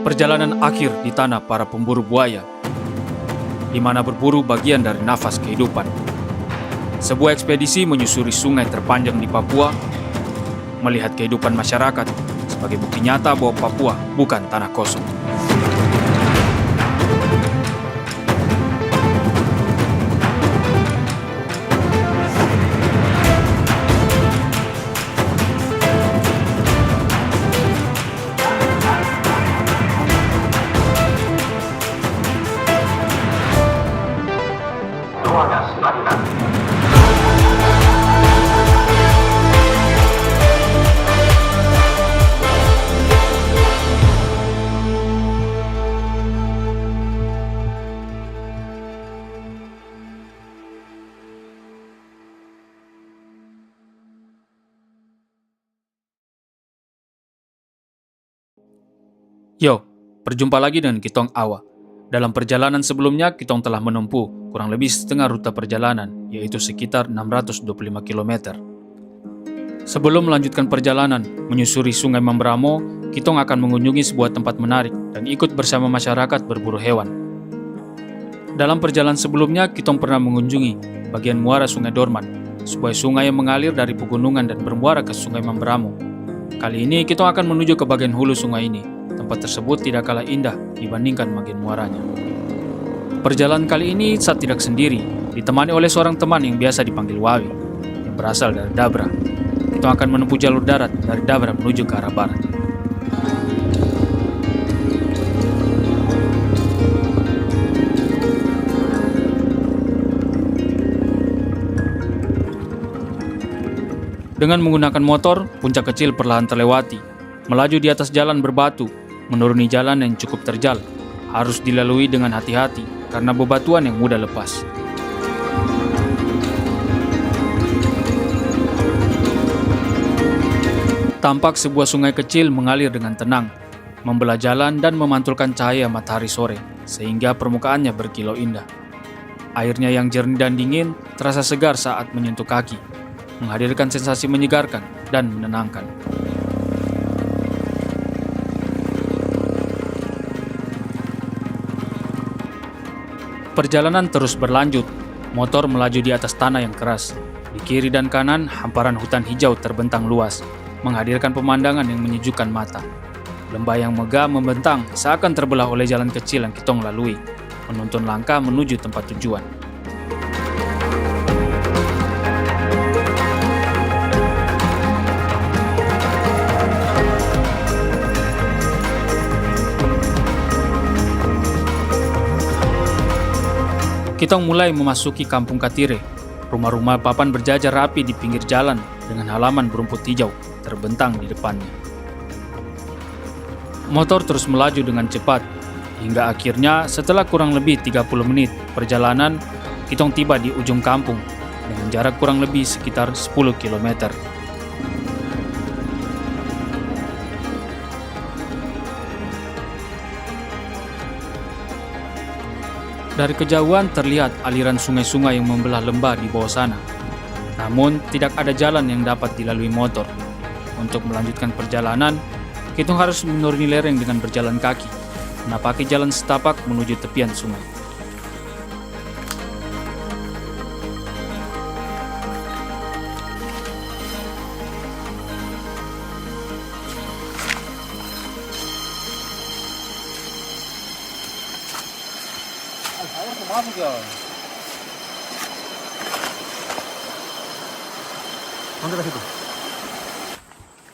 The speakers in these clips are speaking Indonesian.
Perjalanan akhir di tanah para pemburu buaya, di mana berburu bagian dari nafas kehidupan. Sebuah ekspedisi menyusuri sungai terpanjang di Papua, melihat kehidupan masyarakat sebagai bukti nyata bahwa Papua bukan tanah kosong. Yo, berjumpa lagi dengan Kitong Awa. Dalam perjalanan sebelumnya, Kitong telah menempuh kurang lebih setengah rute perjalanan, yaitu sekitar 625 km. Sebelum melanjutkan perjalanan menyusuri Sungai Mamberamo, Kitong akan mengunjungi sebuah tempat menarik dan ikut bersama masyarakat berburu hewan. Dalam perjalanan sebelumnya, Kitong pernah mengunjungi bagian muara Sungai Dorman, sebuah sungai yang mengalir dari pegunungan dan bermuara ke Sungai Mamberamo. Kali ini, Kitong akan menuju ke bagian hulu sungai ini. Tempat tersebut tidak kalah indah dibandingkan bagian muaranya. Perjalanan kali ini saya tidak sendiri, ditemani oleh seorang teman yang biasa dipanggil Wawi, yang berasal dari Dabra. Kita akan menempuh jalur darat dari Dabra menuju ke arah barat. Dengan menggunakan motor, puncak kecil perlahan terlewati. Melaju di atas jalan berbatu, menuruni jalan yang cukup terjal, harus dilalui dengan hati-hati karena bebatuan yang mudah lepas. Tampak sebuah sungai kecil mengalir dengan tenang, membelah jalan dan memantulkan cahaya matahari sore, sehingga permukaannya berkilau indah. Airnya yang jernih dan dingin terasa segar saat menyentuh kaki, menghadirkan sensasi menyegarkan dan menenangkan. Perjalanan terus berlanjut, motor melaju di atas tanah yang keras. Di kiri dan kanan, hamparan hutan hijau terbentang luas, menghadirkan pemandangan yang menyejukkan mata. Lembah yang megah membentang seakan terbelah oleh jalan kecil yang Kitong lalui, menuntun langkah menuju tempat tujuan. Kitong mulai memasuki Kampung Katire. Rumah-rumah papan berjajar rapi di pinggir jalan dengan halaman berumput hijau terbentang di depannya. Motor terus melaju dengan cepat, hingga akhirnya setelah kurang lebih 30 menit perjalanan, Kitong tiba di ujung kampung dengan jarak kurang lebih sekitar 10 km. Dari kejauhan terlihat aliran sungai-sungai yang membelah lembah di bawah sana. Namun, tidak ada jalan yang dapat dilalui motor. Untuk melanjutkan perjalanan, Kitong harus menuruni lereng dengan berjalan kaki, menapaki jalan setapak menuju tepian sungai.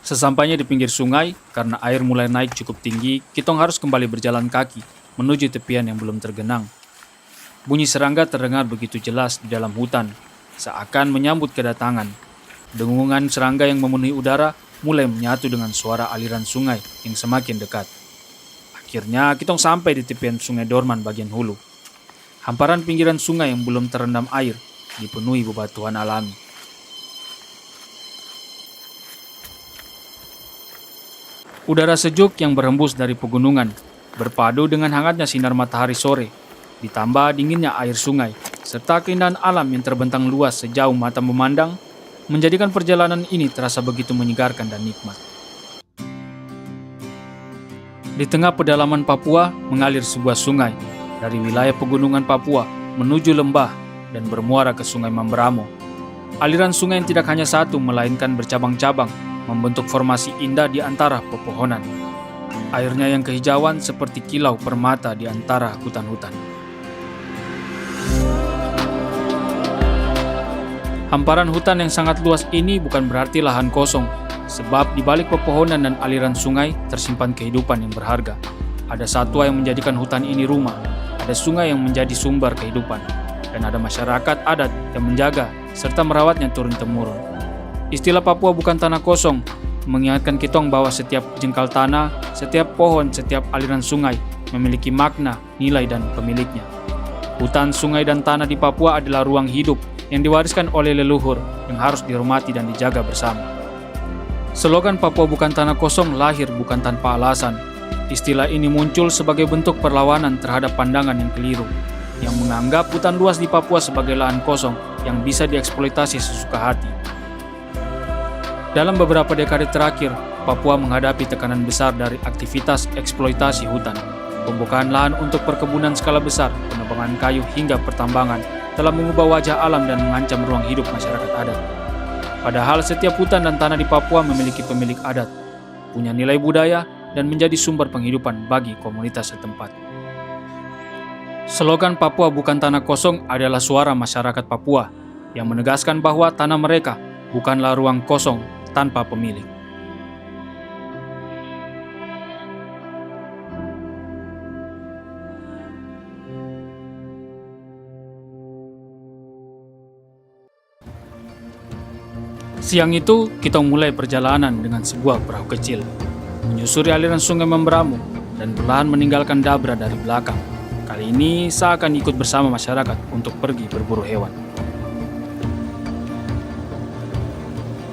Sesampainya di pinggir sungai, karena air mulai naik cukup tinggi, Kitong harus kembali berjalan kaki menuju tepian yang belum tergenang. Bunyi serangga terdengar begitu jelas di dalam hutan, seakan menyambut kedatangan. Dengungan serangga yang memenuhi udara mulai menyatu dengan suara aliran sungai yang semakin dekat. Akhirnya, Kitong sampai di tepian Sungai Dorman bagian hulu. Hamparan pinggiran sungai yang belum terendam air dipenuhi bebatuan alami. Udara sejuk yang berhembus dari pegunungan berpadu dengan hangatnya sinar matahari sore, ditambah dinginnya air sungai, serta keindahan alam yang terbentang luas sejauh mata memandang, menjadikan perjalanan ini terasa begitu menyegarkan dan nikmat. Di tengah pedalaman Papua mengalir sebuah sungai dari wilayah pegunungan Papua menuju lembah dan bermuara ke Sungai Mamberamo. Aliran sungai yang tidak hanya satu melainkan bercabang-cabang membentuk formasi indah di antara pepohonan. Airnya yang kehijauan seperti kilau permata di antara hutan-hutan. Hamparan hutan yang sangat luas ini bukan berarti lahan kosong, sebab di balik pepohonan dan aliran sungai tersimpan kehidupan yang berharga. Ada satwa yang menjadikan hutan ini rumah, ada sungai yang menjadi sumber kehidupan, dan ada masyarakat adat yang menjaga serta merawatnya turun-temurun. Istilah Papua bukan tanah kosong mengingatkan kitong bahwa setiap jengkal tanah, setiap pohon, setiap aliran sungai memiliki makna, nilai, dan pemiliknya. Hutan, sungai, dan tanah di Papua adalah ruang hidup yang diwariskan oleh leluhur yang harus dihormati dan dijaga bersama. Slogan Papua bukan tanah kosong lahir bukan tanpa alasan. Istilah ini muncul sebagai bentuk perlawanan terhadap pandangan yang keliru, yang menganggap hutan luas di Papua sebagai lahan kosong yang bisa dieksploitasi sesuka hati. Dalam beberapa dekade terakhir, Papua menghadapi tekanan besar dari aktivitas eksploitasi hutan. Pembukaan lahan untuk perkebunan skala besar, penebangan kayu hingga pertambangan telah mengubah wajah alam dan mengancam ruang hidup masyarakat adat. Padahal setiap hutan dan tanah di Papua memiliki pemilik adat, punya nilai budaya, dan menjadi sumber penghidupan bagi komunitas setempat. Slogan Papua bukan tanah kosong adalah suara masyarakat Papua yang menegaskan bahwa tanah mereka bukanlah ruang kosong tanpa pemilik. Siang itu, kita mulai perjalanan dengan sebuah perahu kecil, menyusuri aliran Sungai Mamberamo dan perlahan meninggalkan Dabra dari belakang. Kali ini, saya akan ikut bersama masyarakat untuk pergi berburu hewan.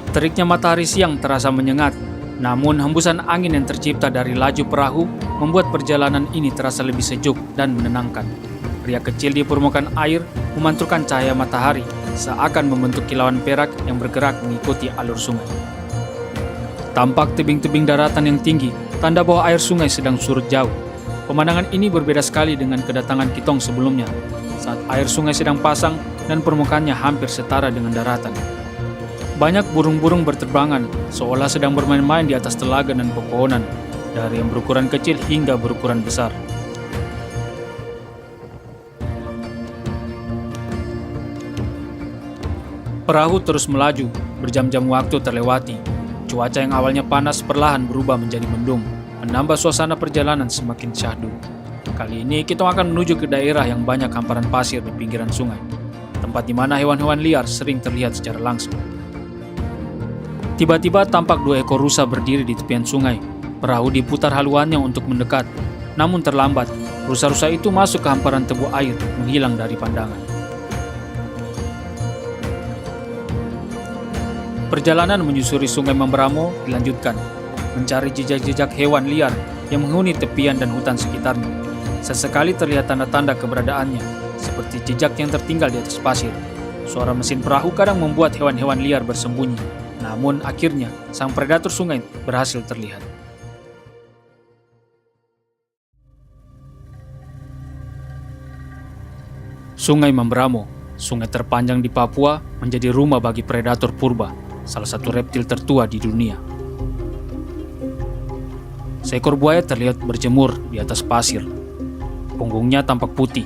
Teriknya matahari siang terasa menyengat, namun hembusan angin yang tercipta dari laju perahu membuat perjalanan ini terasa lebih sejuk dan menenangkan. Pria kecil di permukaan air memantulkan cahaya matahari seakan membentuk kilauan perak yang bergerak mengikuti alur sungai. Tampak tebing-tebing daratan yang tinggi, tanda bahwa air sungai sedang surut jauh. Pemandangan ini berbeda sekali dengan kedatangan kitong sebelumnya, saat air sungai sedang pasang dan permukaannya hampir setara dengan daratan. Banyak burung-burung berterbangan, seolah sedang bermain-main di atas telaga dan pepohonan, dari yang berukuran kecil hingga berukuran besar. Perahu terus melaju, berjam-jam waktu terlewati. Cuaca yang awalnya panas perlahan berubah menjadi mendung, menambah suasana perjalanan semakin syahdu. Kali ini kita akan menuju ke daerah yang banyak hamparan pasir di pinggiran sungai, tempat di mana hewan-hewan liar sering terlihat secara langsung. Tiba-tiba tampak 2 ekor rusa berdiri di tepian sungai. Perahu diputar haluannya untuk mendekat, namun terlambat. Rusa-rusa itu masuk ke hamparan tebu air, menghilang dari pandangan. Perjalanan menyusuri Sungai Mamberamo dilanjutkan, mencari jejak-jejak hewan liar yang menghuni tepian dan hutan sekitarnya. Sesekali terlihat tanda-tanda keberadaannya, seperti jejak yang tertinggal di atas pasir. Suara mesin perahu kadang membuat hewan-hewan liar bersembunyi, namun akhirnya sang predator sungai berhasil terlihat. Sungai Mamberamo, sungai terpanjang di Papua, menjadi rumah bagi predator purba, salah satu reptil tertua di dunia. Seekor buaya terlihat berjemur di atas pasir. Punggungnya tampak putih,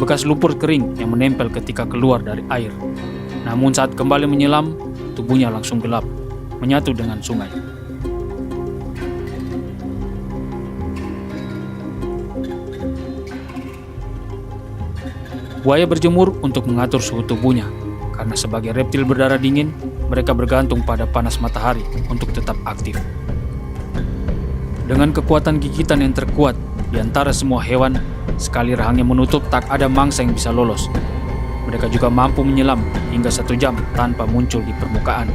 bekas lumpur kering yang menempel ketika keluar dari air. Namun saat kembali menyelam, tubuhnya langsung gelap, menyatu dengan sungai. Buaya berjemur untuk mengatur suhu tubuhnya, karena sebagai reptil berdarah dingin, mereka bergantung pada panas matahari untuk tetap aktif. Dengan kekuatan gigitan yang terkuat di antara semua hewan, sekali rahangnya menutup tak ada mangsa yang bisa lolos. Mereka juga mampu menyelam hingga 1 jam tanpa muncul di permukaan.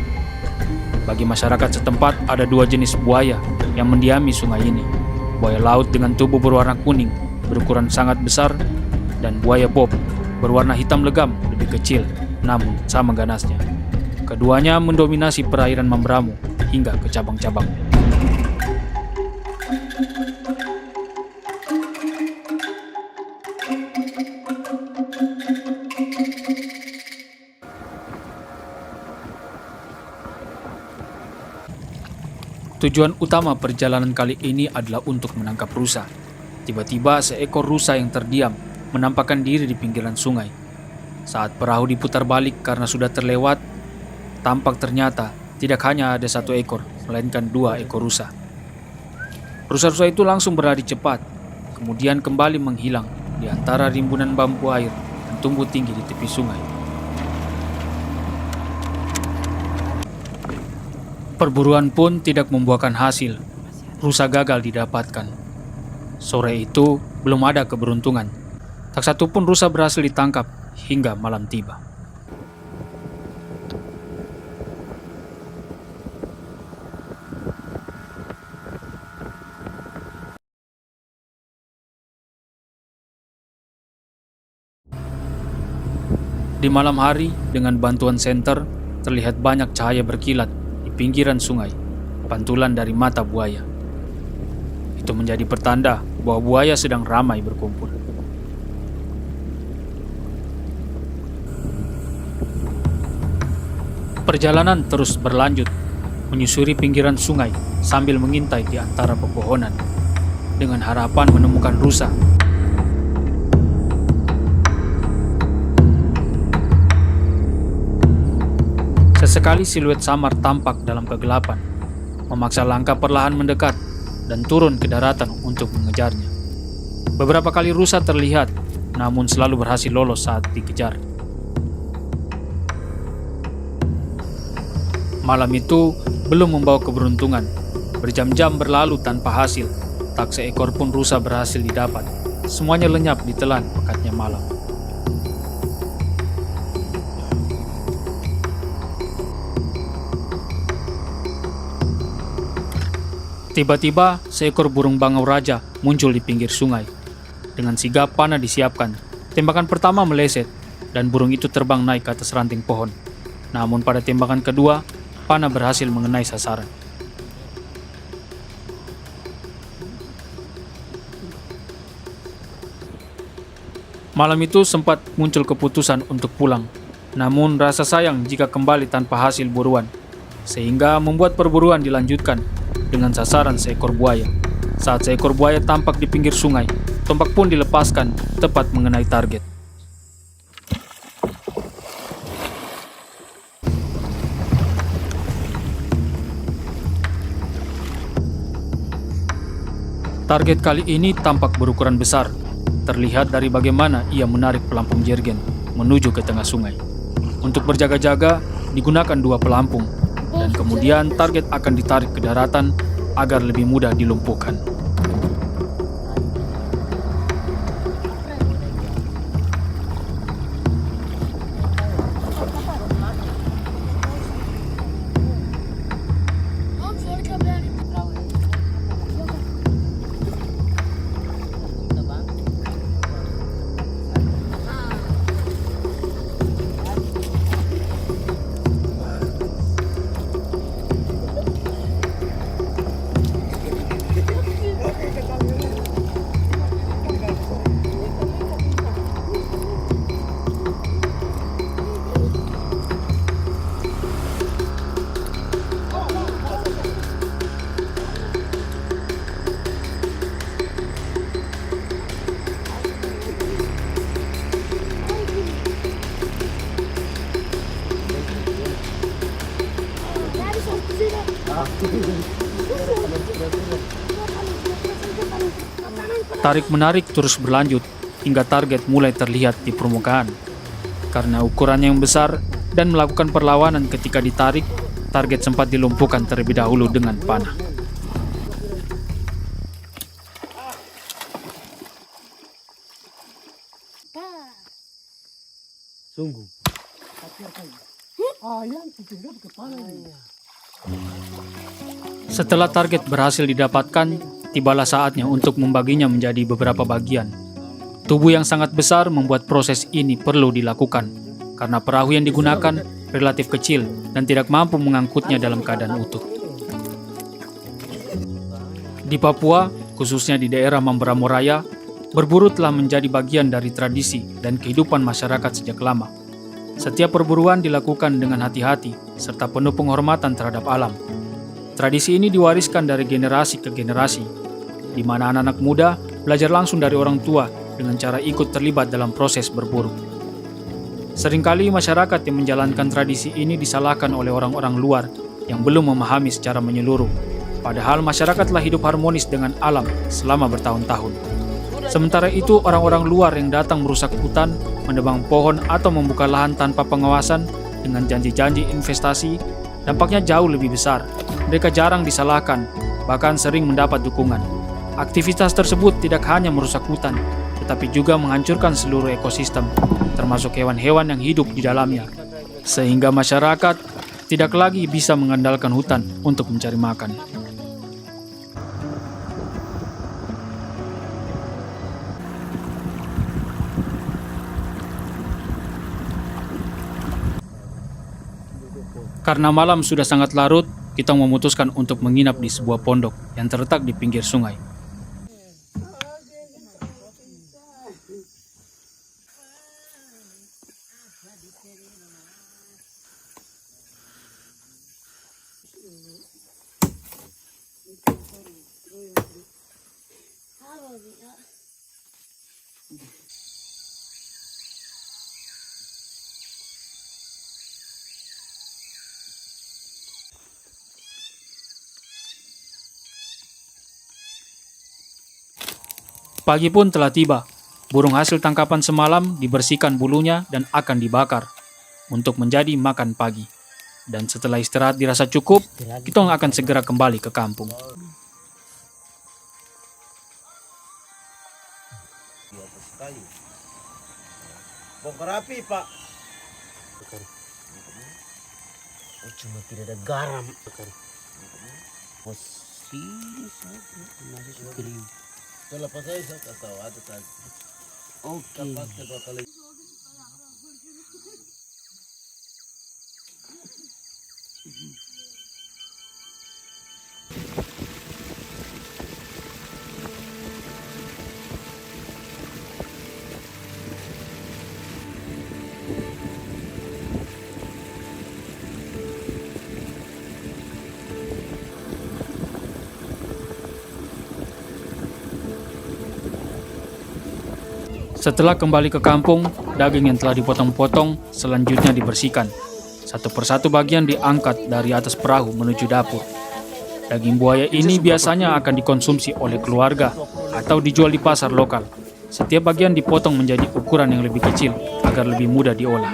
Bagi masyarakat setempat ada 2 jenis buaya yang mendiami sungai ini. Buaya laut dengan tubuh berwarna kuning, berukuran sangat besar, dan buaya bob berwarna hitam legam, lebih kecil, namun sama ganasnya. Keduanya mendominasi perairan Mamberamo hingga ke cabang-cabangnya. Tujuan utama perjalanan kali ini adalah untuk menangkap rusa. Tiba-tiba seekor rusa yang terdiam menampakkan diri di pinggiran sungai. Saat perahu diputar balik karena sudah terlewat, tampak ternyata tidak hanya ada satu ekor, melainkan 2 ekor rusa. Rusa-rusa itu langsung berlari cepat, kemudian kembali menghilang di antara rimbunan bambu air yang tumbuh tinggi di tepi sungai. Perburuan pun tidak membuahkan hasil. Rusa gagal didapatkan. Sore itu belum ada keberuntungan. Tak satu pun rusa berhasil ditangkap hingga malam tiba. Di malam hari, dengan bantuan senter, terlihat banyak cahaya berkilat di pinggiran sungai, pantulan dari mata buaya. Itu menjadi pertanda bahwa buaya sedang ramai berkumpul. Perjalanan terus berlanjut, menyusuri pinggiran sungai sambil mengintai di antara pepohonan, dengan harapan menemukan rusa. Sesekali siluet samar tampak dalam kegelapan, memaksa langkah perlahan mendekat dan turun ke daratan untuk mengejarnya. Beberapa kali rusa terlihat, namun selalu berhasil lolos saat dikejar. Malam itu belum membawa keberuntungan. Berjam-jam berlalu tanpa hasil, tak seekor pun rusa berhasil didapat. Semuanya lenyap ditelan pekatnya malam. Tiba-tiba, seekor burung bangau raja muncul di pinggir sungai. Dengan sigap panah disiapkan, tembakan pertama meleset, dan burung itu terbang naik ke atas ranting pohon. Namun pada tembakan kedua, panah berhasil mengenai sasaran. Malam itu sempat muncul keputusan untuk pulang, namun rasa sayang jika kembali tanpa hasil buruan, sehingga membuat perburuan dilanjutkan dengan sasaran seekor buaya. Saat seekor buaya tampak di pinggir sungai, tombak pun dilepaskan tepat mengenai target. Target kali ini tampak berukuran besar. Terlihat dari bagaimana ia menarik pelampung jergen menuju ke tengah sungai. Untuk berjaga-jaga digunakan 2 pelampung, dan kemudian target akan ditarik ke daratan agar lebih mudah dilumpuhkan. Tarik-menarik terus berlanjut hingga target mulai terlihat di permukaan. Karena ukurannya yang besar dan melakukan perlawanan ketika ditarik, target sempat dilumpuhkan terlebih dahulu dengan panah. Sungguh. Setelah target berhasil didapatkan, tibalah saatnya untuk membaginya menjadi beberapa bagian. Tubuh yang sangat besar membuat proses ini perlu dilakukan, karena perahu yang digunakan relatif kecil dan tidak mampu mengangkutnya dalam keadaan utuh. Di Papua, khususnya di daerah Mamberamo Raya, berburu telah menjadi bagian dari tradisi dan kehidupan masyarakat sejak lama. Setiap perburuan dilakukan dengan hati-hati serta penuh penghormatan terhadap alam. Tradisi ini diwariskan dari generasi ke generasi, di mana anak-anak muda belajar langsung dari orang tua dengan cara ikut terlibat dalam proses berburu. Seringkali masyarakat yang menjalankan tradisi ini disalahkan oleh orang-orang luar yang belum memahami secara menyeluruh, padahal masyarakat telah hidup harmonis dengan alam selama bertahun-tahun. Sementara itu, orang-orang luar yang datang merusak hutan, menebang pohon atau membuka lahan tanpa pengawasan dengan janji-janji investasi, dampaknya jauh lebih besar. Mereka jarang disalahkan, bahkan sering mendapat dukungan. Aktivitas tersebut tidak hanya merusak hutan, tetapi juga menghancurkan seluruh ekosistem, termasuk hewan-hewan yang hidup di dalamnya. Sehingga masyarakat tidak lagi bisa mengandalkan hutan untuk mencari makan. Karena malam sudah sangat larut, kita memutuskan untuk menginap di sebuah pondok yang terletak di pinggir sungai. Pagi pun telah tiba. Burung hasil tangkapan semalam dibersihkan bulunya dan akan dibakar untuk menjadi makan pagi. Dan setelah istirahat dirasa cukup, kita akan segera kembali ke kampung. Bongkar api, Pak. Oh, cuma tidak ada garam. Posisi saja masih kering. Selepas saya tahu ada tadi. Oke. Pakai 2 kali. Setelah kembali ke kampung, daging yang telah dipotong-potong selanjutnya dibersihkan. Satu persatu bagian diangkat dari atas perahu menuju dapur. Daging buaya ini biasanya akan dikonsumsi oleh keluarga atau dijual di pasar lokal. Setiap bagian dipotong menjadi ukuran yang lebih kecil agar lebih mudah diolah.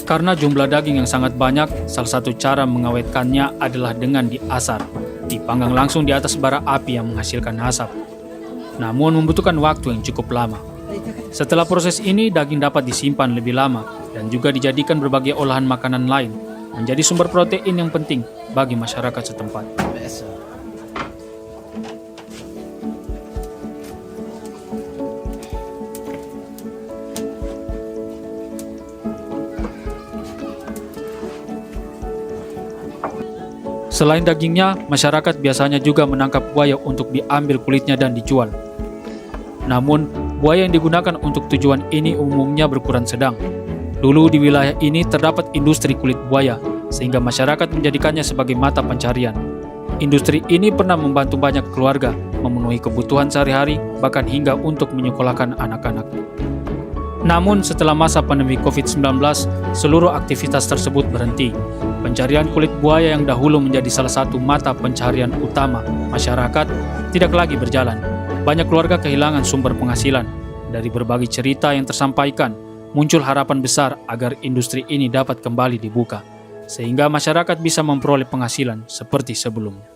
Karena jumlah daging yang sangat banyak, salah satu cara mengawetkannya adalah dengan diasar, dipanggang langsung di atas bara api yang menghasilkan asap. Namun membutuhkan waktu yang cukup lama. Setelah proses ini, daging dapat disimpan lebih lama dan juga dijadikan berbagai olahan makanan lain, menjadi sumber protein yang penting bagi masyarakat setempat. Selain dagingnya, masyarakat biasanya juga menangkap buaya untuk diambil kulitnya dan dijual. Namun, buaya yang digunakan untuk tujuan ini umumnya berukuran sedang. Dulu di wilayah ini terdapat industri kulit buaya, sehingga masyarakat menjadikannya sebagai mata pencarian. Industri ini pernah membantu banyak keluarga memenuhi kebutuhan sehari-hari, bahkan hingga untuk menyekolahkan anak-anak. Namun setelah masa pandemi COVID-19, seluruh aktivitas tersebut berhenti. Pencarian kulit buaya yang dahulu menjadi salah satu mata pencarian utama masyarakat tidak lagi berjalan. Banyak keluarga kehilangan sumber penghasilan. Dari berbagai cerita yang tersampaikan, muncul harapan besar agar industri ini dapat kembali dibuka. sehingga masyarakat bisa memperoleh penghasilan seperti sebelumnya.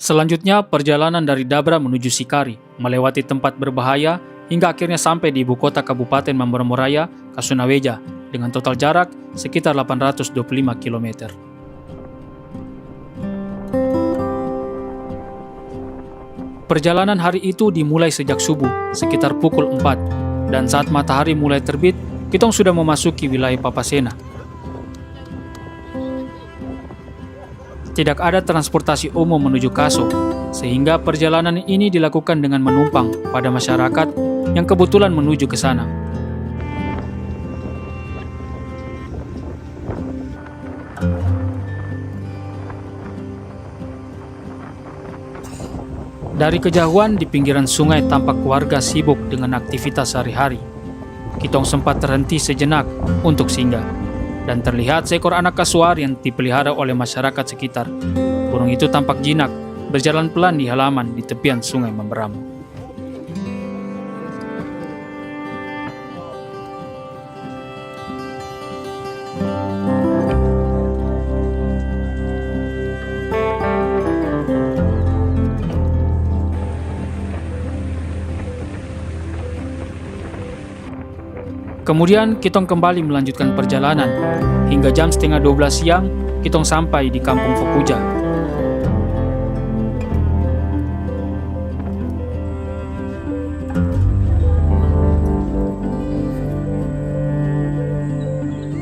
Selanjutnya, perjalanan dari Dabra menuju Sikari, melewati tempat berbahaya, hingga akhirnya sampai di ibu kota Kabupaten Mamberamo-Raya, Kasunaweja, dengan total jarak sekitar 825 km. Perjalanan hari itu dimulai sejak subuh, sekitar pukul 4, dan saat matahari mulai terbit, kitong sudah memasuki wilayah Papasena. Tidak ada transportasi umum menuju Kaso, sehingga perjalanan ini dilakukan dengan menumpang pada masyarakat yang kebetulan menuju ke sana. Dari kejauhan di pinggiran sungai tampak warga sibuk dengan aktivitas sehari-hari. Kitong sempat terhenti sejenak untuk singgah, dan terlihat seekor anak kasuar yang dipelihara oleh masyarakat sekitar. Burung itu tampak jinak, berjalan pelan di halaman di tepian sungai Mamberamo. Kemudian kitong kembali melanjutkan perjalanan. Hingga jam setengah 12 siang, kitong sampai di kampung Fokuja.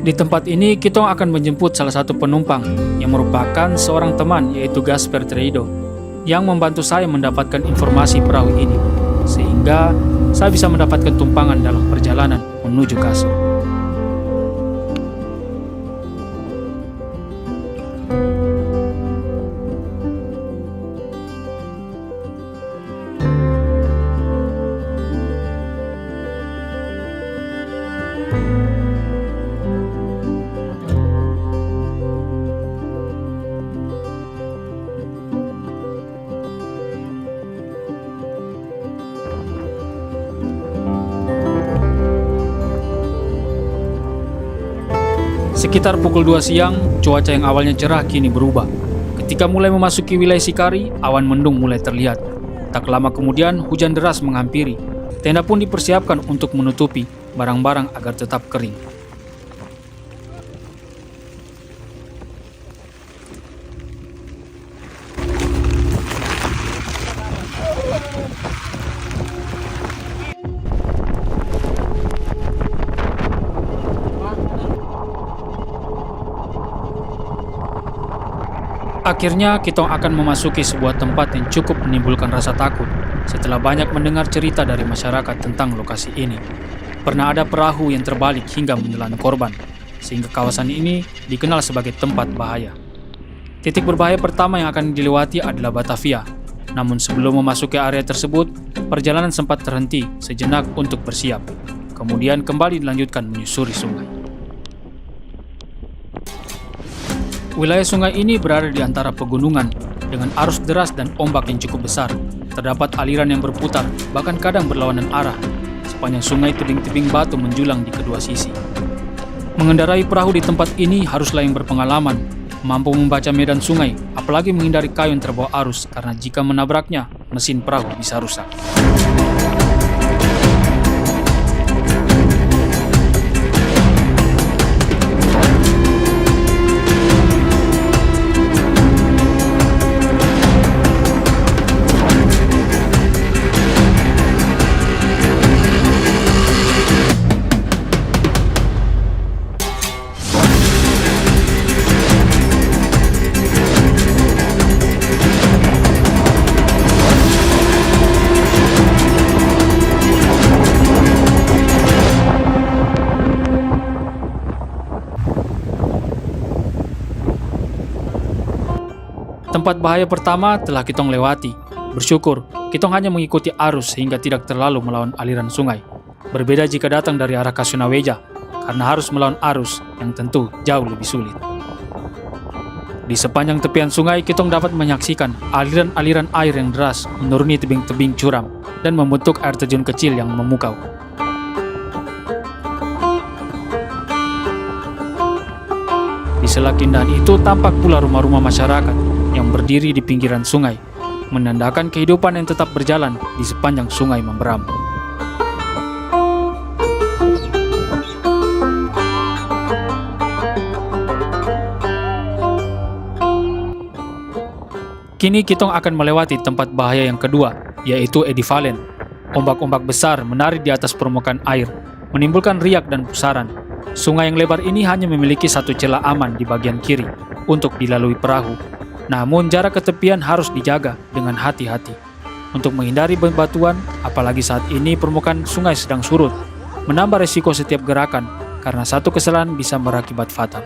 Di tempat ini, kitong akan menjemput salah satu penumpang yang merupakan seorang teman, yaitu Gasper Treido, yang membantu saya mendapatkan informasi perahu ini, sehingga saya bisa mendapatkan tumpangan dalam perjalanan menuju Kaso. Sekitar pukul 2 siang, cuaca yang awalnya cerah kini berubah. Ketika mulai memasuki wilayah Sikari, awan mendung mulai terlihat. Tak lama kemudian, hujan deras menghampiri. Tenda pun dipersiapkan untuk menutupi barang-barang agar tetap kering. Akhirnya, kitong akan memasuki sebuah tempat yang cukup menimbulkan rasa takut setelah banyak mendengar cerita dari masyarakat tentang lokasi ini. Pernah ada perahu yang terbalik hingga menelan korban, sehingga kawasan ini dikenal sebagai tempat bahaya. Titik berbahaya pertama yang akan dilewati adalah Batavia. Namun sebelum memasuki area tersebut, perjalanan sempat terhenti sejenak untuk bersiap. Kemudian kembali dilanjutkan menyusuri sungai. Wilayah sungai ini berada di antara pegunungan dengan arus deras dan ombak yang cukup besar. Terdapat aliran yang berputar, bahkan kadang berlawanan arah. Sepanjang sungai tebing-tebing batu menjulang di kedua sisi. Mengendarai perahu di tempat ini haruslah yang berpengalaman, mampu membaca medan sungai, apalagi menghindari kayu yang terbawa arus karena jika menabraknya, mesin perahu bisa rusak. Tempat bahaya pertama telah kitong lewati. Bersyukur, kitong hanya mengikuti arus sehingga tidak terlalu melawan aliran sungai. Berbeda jika datang dari arah Kasunaweja, karena harus melawan arus yang tentu jauh lebih sulit. Di sepanjang tepian sungai, kitong dapat menyaksikan aliran-aliran air yang deras menuruni tebing-tebing curam dan membentuk air terjun kecil yang memukau. sela keindahan itu tampak pula rumah-rumah masyarakat yang berdiri di pinggiran sungai, menandakan kehidupan yang tetap berjalan di sepanjang sungai Mamberamo. Kini kitong akan melewati tempat bahaya yang kedua, yaitu Edivalen. Ombak-ombak besar menari di atas permukaan air, menimbulkan riak dan pusaran. Sungai yang lebar ini hanya memiliki satu celah aman di bagian kiri untuk dilalui perahu. Namun jarak ketepian harus dijaga dengan hati-hati untuk menghindari bebatuan, apalagi saat ini permukaan sungai sedang surut, menambah resiko setiap gerakan karena satu kesalahan bisa berakibat fatal.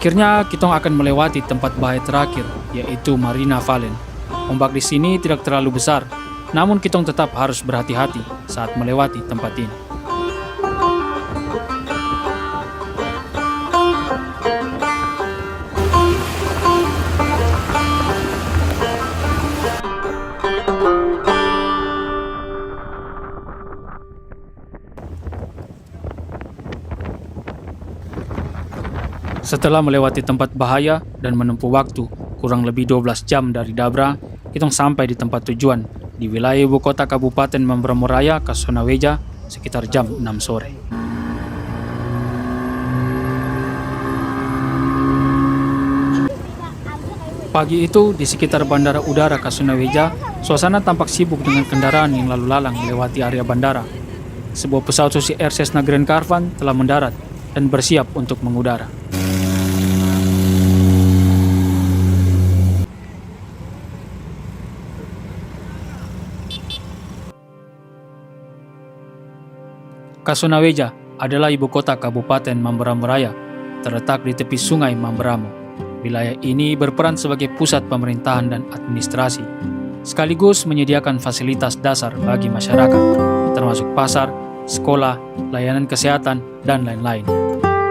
Akhirnya, kitong akan melewati tempat bahaya terakhir, yaitu Marina Valen. Ombak di sini tidak terlalu besar, namun kitong tetap harus berhati-hati saat melewati tempat ini. Setelah melewati tempat bahaya dan menempuh waktu kurang lebih 12 jam dari Dabra, kitong sampai di tempat tujuan di wilayah ibu kota Kabupaten Mamberamo Raya, Kasonaweja, sekitar jam 6 sore. Pagi itu di sekitar Bandara Udara Kasonaweja, suasana tampak sibuk dengan kendaraan yang lalu lalang melewati area bandara. Sebuah pesawat Susi Air Cessna Grand Caravan telah mendarat dan bersiap untuk mengudara. Kasonaweja adalah ibu kota Kabupaten Mamberamo Raya, terletak di tepi sungai Mamberamo. Wilayah ini berperan sebagai pusat pemerintahan dan administrasi, sekaligus menyediakan fasilitas dasar bagi masyarakat, termasuk pasar, sekolah, layanan kesehatan, dan lain-lain.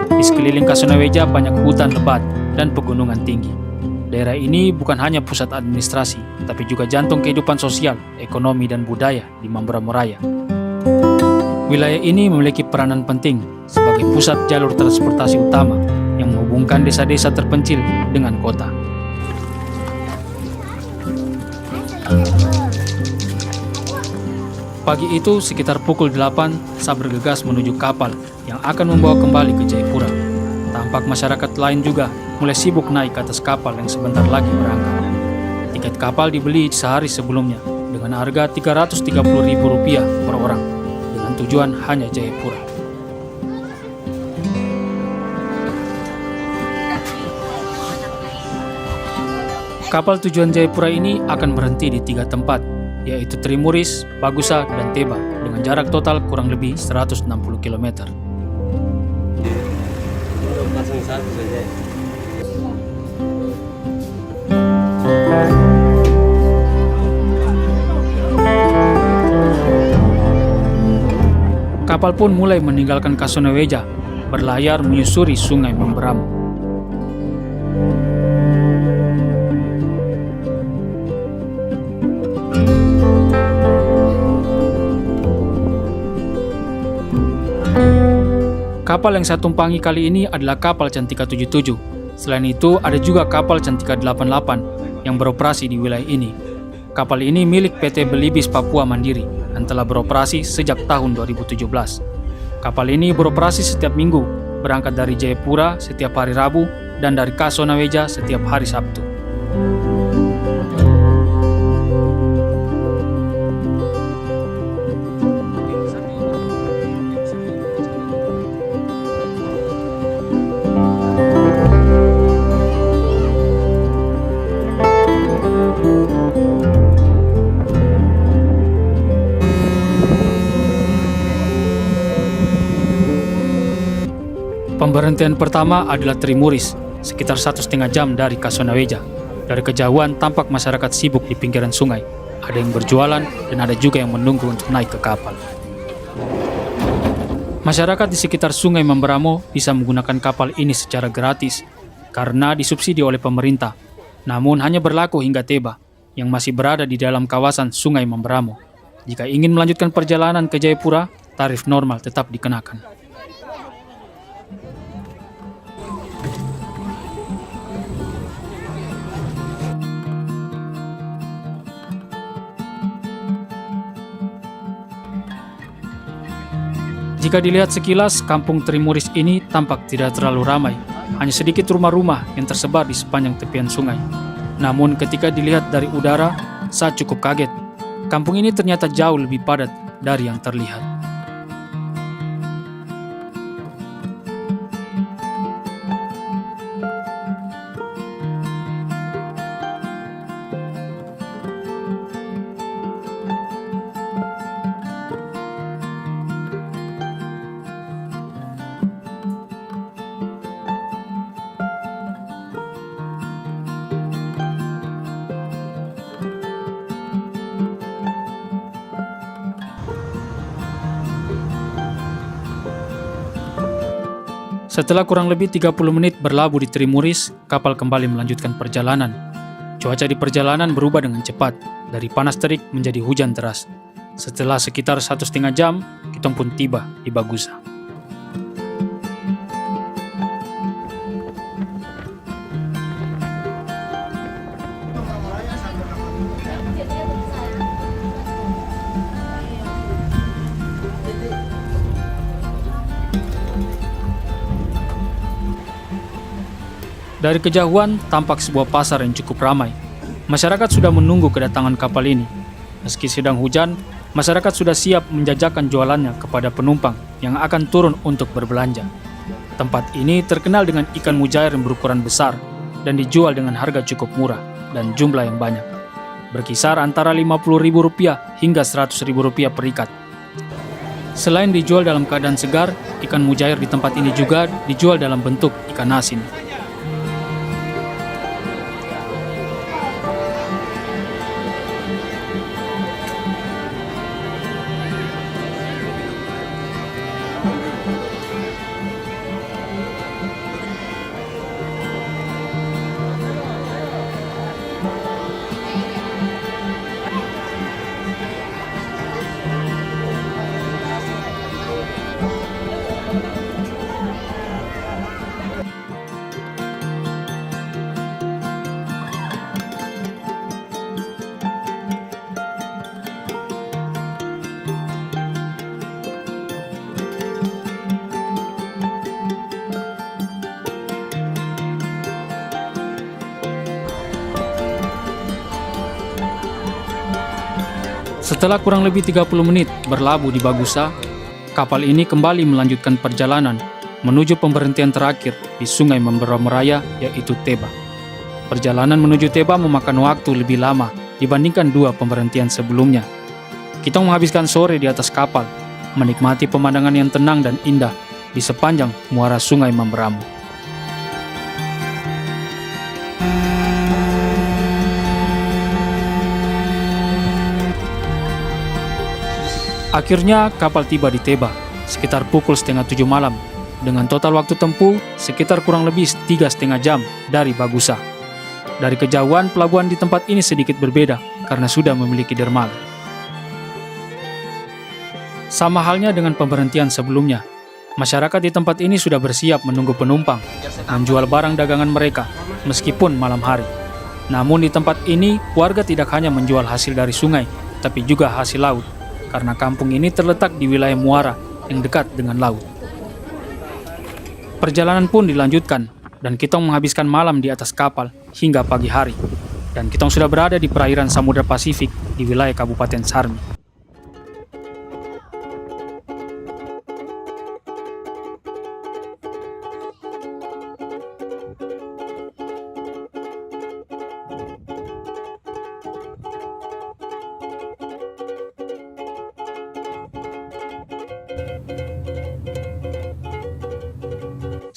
Di sekeliling Kasonaweja banyak hutan lebat dan pegunungan tinggi. Daerah ini bukan hanya pusat administrasi, tapi juga jantung kehidupan sosial, ekonomi, dan budaya di Mamberamo Raya. Wilayah ini memiliki peranan penting sebagai pusat jalur transportasi utama yang menghubungkan desa-desa terpencil dengan kota. Pagi itu sekitar pukul 8, saya bergegas menuju kapal yang akan membawa kembali ke Jayapura. Tampak masyarakat lain juga mulai sibuk naik ke atas kapal yang sebentar lagi berangkat. Tiket kapal dibeli sehari sebelumnya dengan harga Rp330.000 per orang. Tujuan hanya Jayapura. Kapal tujuan Jayapura ini akan berhenti di 3 tempat, yaitu Trimuris, Bagusa, dan Teba, dengan jarak total kurang lebih 160 km. Kapal pun mulai meninggalkan Kasonaweja, berlayar menyusuri sungai Mamberamo. Kapal yang saya tumpangi kali ini adalah kapal Cantika 77. Selain itu, ada juga kapal Cantika 88 yang beroperasi di wilayah ini. Kapal ini milik PT Belibis Papua Mandiri dan telah beroperasi sejak tahun 2017. Kapal ini beroperasi setiap minggu, berangkat dari Jayapura setiap hari Rabu dan dari Kasonaweja setiap hari Sabtu. Pemberhentian pertama adalah Trimuris, sekitar 1,5 jam dari Kasonaweja. Dari kejauhan tampak masyarakat sibuk di pinggiran sungai. Ada yang berjualan dan ada juga yang menunggu untuk naik ke kapal. Masyarakat di sekitar Sungai Mamberamo bisa menggunakan kapal ini secara gratis karena disubsidi oleh pemerintah, namun hanya berlaku hingga Teba yang masih berada di dalam kawasan Sungai Mamberamo. Jika ingin melanjutkan perjalanan ke Jayapura, tarif normal tetap dikenakan. Jika dilihat sekilas, kampung Trimuris ini tampak tidak terlalu ramai. Hanya sedikit rumah-rumah yang tersebar di sepanjang tepian sungai. Namun ketika dilihat dari udara, saya cukup kaget. Kampung ini ternyata jauh lebih padat dari yang terlihat. Setelah kurang lebih 30 menit berlabuh di Trimuris, kapal kembali melanjutkan perjalanan. Cuaca di perjalanan berubah dengan cepat, dari panas terik menjadi hujan deras. Setelah sekitar 1,5 jam, kita pun tiba di Bagusa. Dari kejauhan, tampak sebuah pasar yang cukup ramai. Masyarakat sudah menunggu kedatangan kapal ini. Meski sedang hujan, masyarakat sudah siap menjajakan jualannya kepada penumpang yang akan turun untuk berbelanja. Tempat ini terkenal dengan ikan mujair yang berukuran besar dan dijual dengan harga cukup murah dan jumlah yang banyak. Berkisar antara Rp50.000 hingga Rp100.000 per ikat. Selain dijual dalam keadaan segar, ikan mujair di tempat ini juga dijual dalam bentuk ikan asin. Setelah kurang lebih 30 menit berlabuh di Bagusa, kapal ini kembali melanjutkan perjalanan menuju pemberhentian terakhir di Sungai Mamberamo Raya, yaitu Teba. Perjalanan menuju Teba memakan waktu lebih lama dibandingkan 2 pemberhentian sebelumnya. Kita menghabiskan sore di atas kapal, menikmati pemandangan yang tenang dan indah di sepanjang muara Sungai Mamberamo. Akhirnya kapal tiba di Teba sekitar pukul 6:30 malam dengan total waktu tempuh sekitar kurang lebih 3,5 jam dari Bagusa. Dari kejauhan, pelabuhan di tempat ini sedikit berbeda karena sudah memiliki dermaga. Sama halnya dengan pemberhentian sebelumnya, masyarakat di tempat ini sudah bersiap menunggu penumpang menjual barang dagangan mereka meskipun malam hari. Namun di tempat ini, warga tidak hanya menjual hasil dari sungai, tapi juga hasil laut, karena kampung ini terletak di wilayah muara yang dekat dengan laut. Perjalanan pun dilanjutkan, dan kita menghabiskan malam di atas kapal hingga pagi hari. Dan kita sudah berada di perairan Samudra Pasifik di wilayah Kabupaten Sarmi.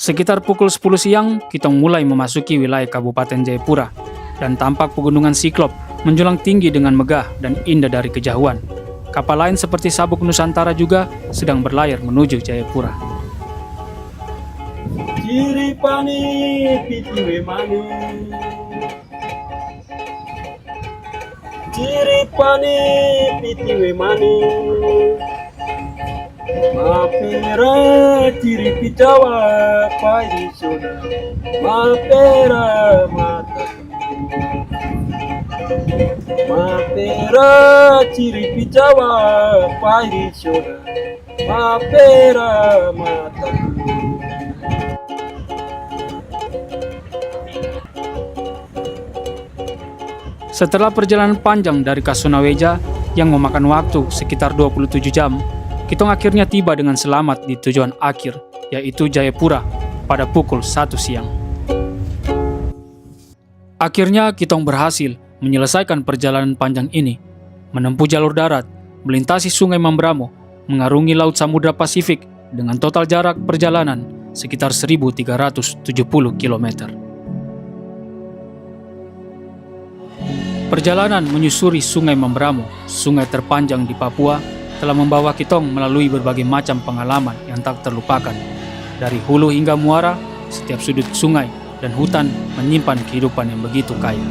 Sekitar pukul 10 siang, kita mulai memasuki wilayah Kabupaten Jayapura, dan tampak pegunungan Siklop menjulang tinggi dengan megah dan indah dari kejauhan. Kapal lain seperti Sabuk Nusantara juga sedang berlayar menuju Jayapura. Ciri pani pitiwe mani, ciri pani pitiwe mani, mapera ciri pijawa pai soda, mapera mata, mapera ciri pijawa pai soda, mapera mata. Setelah perjalanan panjang dari Kasunaweja yang memakan waktu sekitar 27 jam, Kitong akhirnya tiba dengan selamat di tujuan akhir, yaitu Jayapura, pada pukul 1 siang. Akhirnya Kitong berhasil menyelesaikan perjalanan panjang ini, menempuh jalur darat, melintasi Sungai Mambramo, mengarungi Laut Samudra Pasifik dengan total jarak perjalanan sekitar 1.370 km. Perjalanan menyusuri Sungai Mambramo, sungai terpanjang di Papua, telah membawa Kitong melalui berbagai macam pengalaman yang tak terlupakan. Dari hulu hingga muara, setiap sudut sungai dan hutan menyimpan kehidupan yang begitu kaya.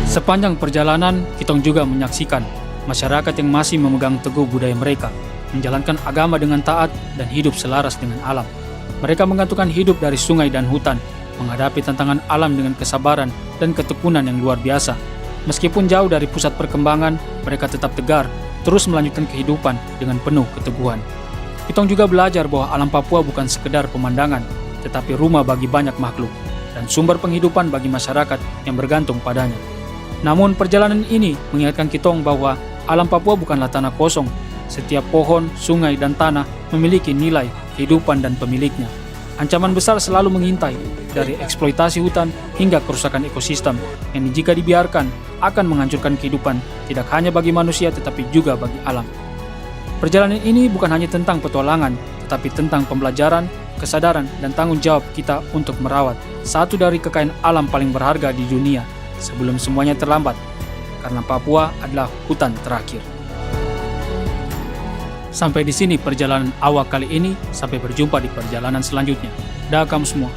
Sepanjang perjalanan, Kitong juga menyaksikan masyarakat yang masih memegang teguh budaya mereka, menjalankan agama dengan taat dan hidup selaras dengan alam. Mereka menggantungkan hidup dari sungai dan hutan, menghadapi tantangan alam dengan kesabaran dan ketekunan yang luar biasa. Meskipun jauh dari pusat perkembangan, mereka tetap tegar, terus melanjutkan kehidupan dengan penuh keteguhan. Kitong juga belajar bahwa alam Papua bukan sekedar pemandangan, tetapi rumah bagi banyak makhluk dan sumber penghidupan bagi masyarakat yang bergantung padanya. Namun perjalanan ini mengingatkan Kitong bahwa alam Papua bukanlah tanah kosong. Setiap pohon, sungai, dan tanah memiliki nilai, kehidupan, dan pemiliknya. Ancaman besar selalu mengintai, dari eksploitasi hutan hingga kerusakan ekosistem yang jika dibiarkan akan menghancurkan kehidupan tidak hanya bagi manusia tetapi juga bagi alam. Perjalanan ini bukan hanya tentang petualangan, tetapi tentang pembelajaran, kesadaran, dan tanggung jawab kita untuk merawat satu dari kekayaan alam paling berharga di dunia sebelum semuanya terlambat, karena Papua adalah hutan terakhir. Sampai di sini perjalanan awal kali ini, sampai berjumpa di perjalanan selanjutnya. Dah kamu semua.